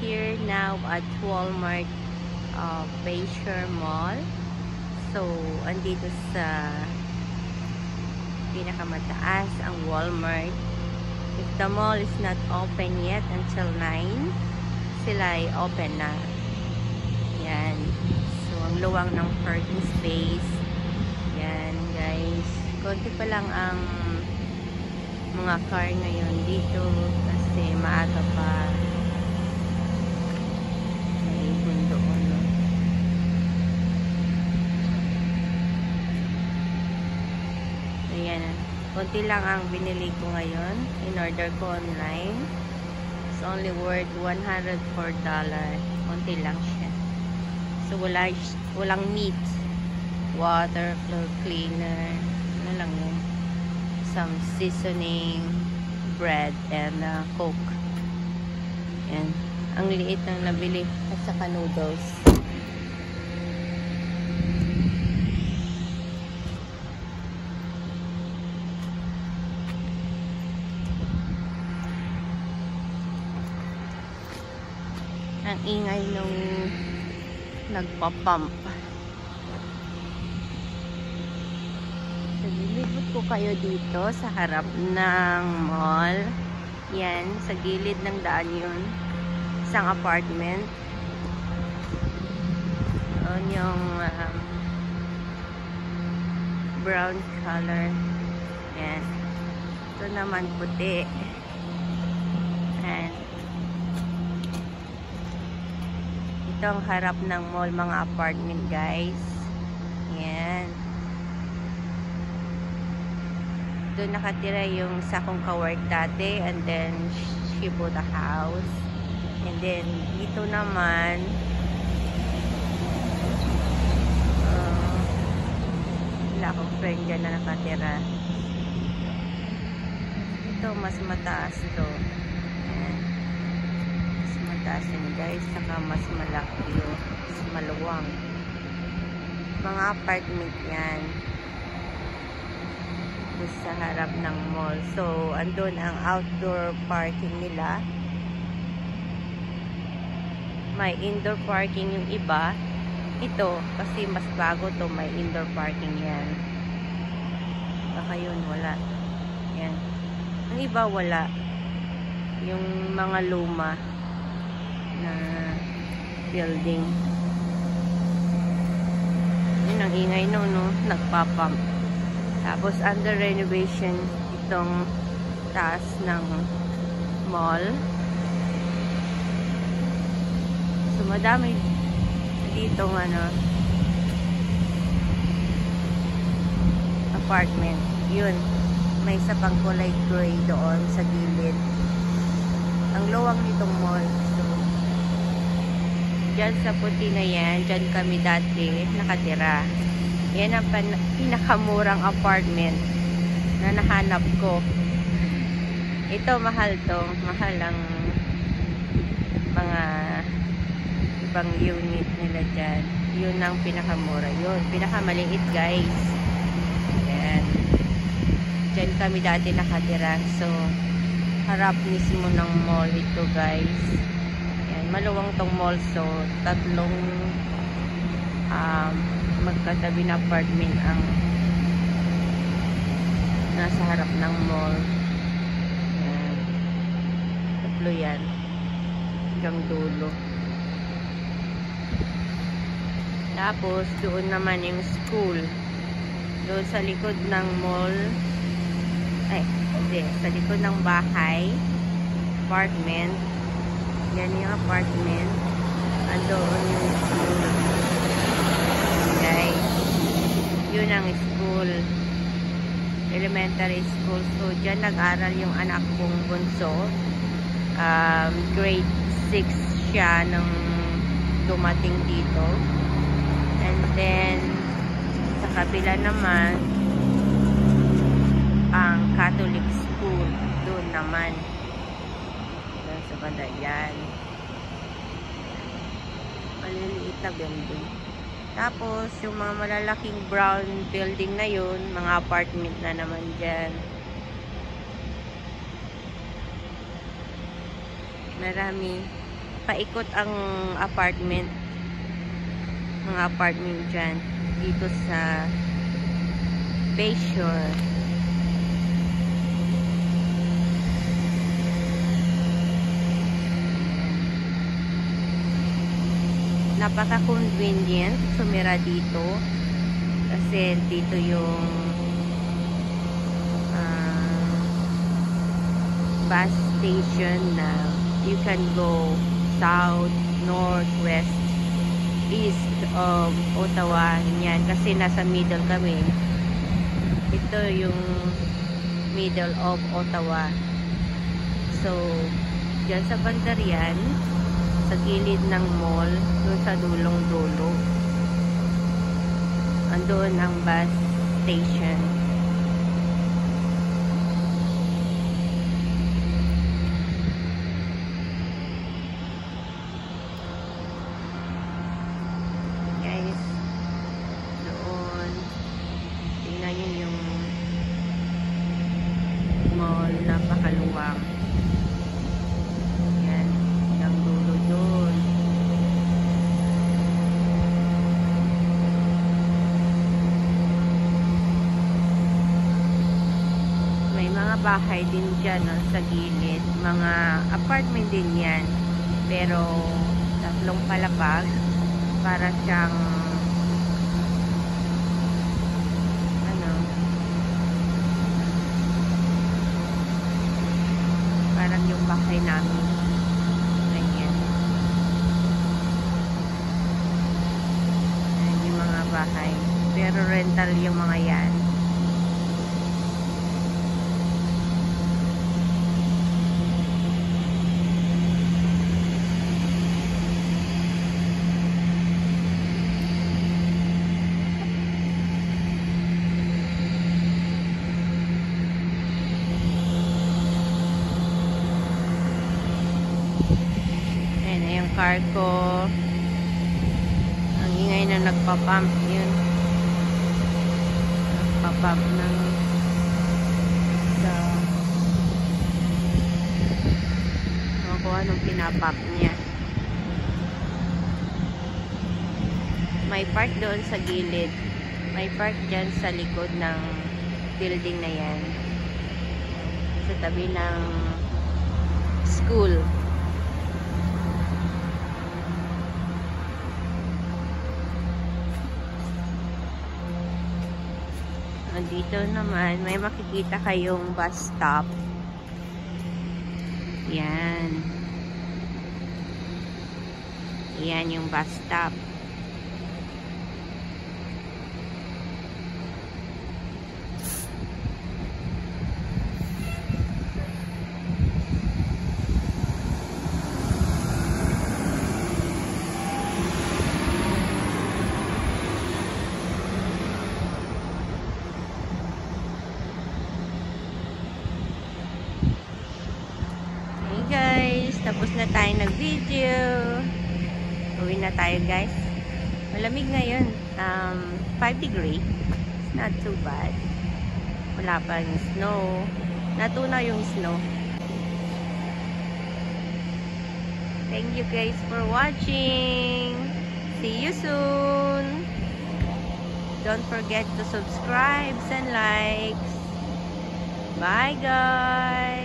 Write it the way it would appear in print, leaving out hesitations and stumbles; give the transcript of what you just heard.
here now at Walmart Bayshore Mall. So, andito sa pinakamataas ang Walmart. If the mall is not open yet until 9, sila ay open na. Yan. So, ang luwang ng parking space. Yan, guys. Konti pa lang ang mga car ngayon dito kasi maaga pa. May bundo, no? Ayan. Konti lang ang binili ko ngayon. In-order ko online. It's only worth $104. Konti lang siya. So, walang meat. Water, floor cleaner. Ano lang yun? Some seasoning, bread, and Coke. Yan. Ang liit ng nabili. At saka noodles. Ang ingay nung nagpapump. So, lilibot ko kayo dito sa harap ng mall. Yan, sa gilid ng daan yun. Isang apartment. Yun yung brown color. Yan. Ito naman puti. Yan. Ito ang harap ng mall, mga apartment, guys. Yan. Doon nakatira yung sa kong kawork dati, and then she bought a house. And then dito naman wala akong friend dyan na nakatira. Ito mas mataas to. Ayan. Mas mataas yun, guys, saka mas malaki yun, mas maluwang. Mga apartment yan sa harap ng mall. So, andun ang outdoor parking nila. May indoor parking yung iba. Ito, kasi mas bago to, may indoor parking yan. Baka yun, wala. Yan. Ang iba, wala. Yung mga luma na building. Yun ang ingay no, nagpapump. Tapos, under renovation, itong taas ng mall. So, madami dito apartment. Yun. May isa pang kulay gray doon sa gilid. Ang luwang nitong mall. So, dyan sa puti na yan, dyan kami dati nakatira. Yan ang pinakamurang apartment na nahanap ko. Ito, mahal to. Mahal ang mga ibang unit nila dyan. Yun ang pinakamura. Yun, pinakamaliit, guys. Yan. Dyan kami dati nakatira. So, harap mismo ng mall ito, guys. Yan, maluwang tong mall. So, tatlong magkatabi na apartment ang nasa harap ng mall. Yan. Tatlo yan. Hanggang dulo. Tapos, doon naman yung school. Doon sa likod ng mall. Ay, hindi. Sa likod ng bahay. Apartment. Yan yung apartment. Andoon yung school. Guys. Yun ang school. Elementary school. So, dyan nag-aral yung anak kong bunso. Grade 6 siya nung dumating dito. And then, sa kabila naman, ang Catholic school. Doon naman. Doon sa banda yan. Maliliit na building. Tapos, yung mga malalaking brown building na yun, mga apartment na naman dyan. Marami. paikot ang apartment. Mga apartment dyan. Dito sa Bayshore. Napaka-convenient sumira dito. Kasi dito yung bus station na you can go south, north, west, east of Ottawa. Yan, kasi nasa middle kami. Ito yung middle of Ottawa. So, dyan sa Bandarian, sa gilid ng mall, dun sa dulong-dulo, andun ang bus station. Guys, doon, tingnan nyo yung mall, napakaluwang. Yan, yung dulo doon. May mga bahay din dyan, no, sa gilid. Mga apartment din yan. Pero, tatlong palapag. Para siyang ano, parang yung bahay namin. Ganyan. Ayan yung mga bahay. Pero rental yung mga yan. Car ko. Ang ingay na nagpapump yun. Nagpapump ng kung anong pinapump niya. May park doon sa gilid. May park dyan sa likod ng building na yan. Sa tabi ng school. Dito naman, may makikita kayong bus stop. Yan. Yan yung bus stop. Guys, tapos na tayo nag-video. Uwi na tayo, guys. Malamig ngayon. 5 degree. It's not too bad. Wala pa yung snow. Natuna yung snow. Thank you guys for watching. See you soon. Don't forget to subscribe and likes. Bye, guys.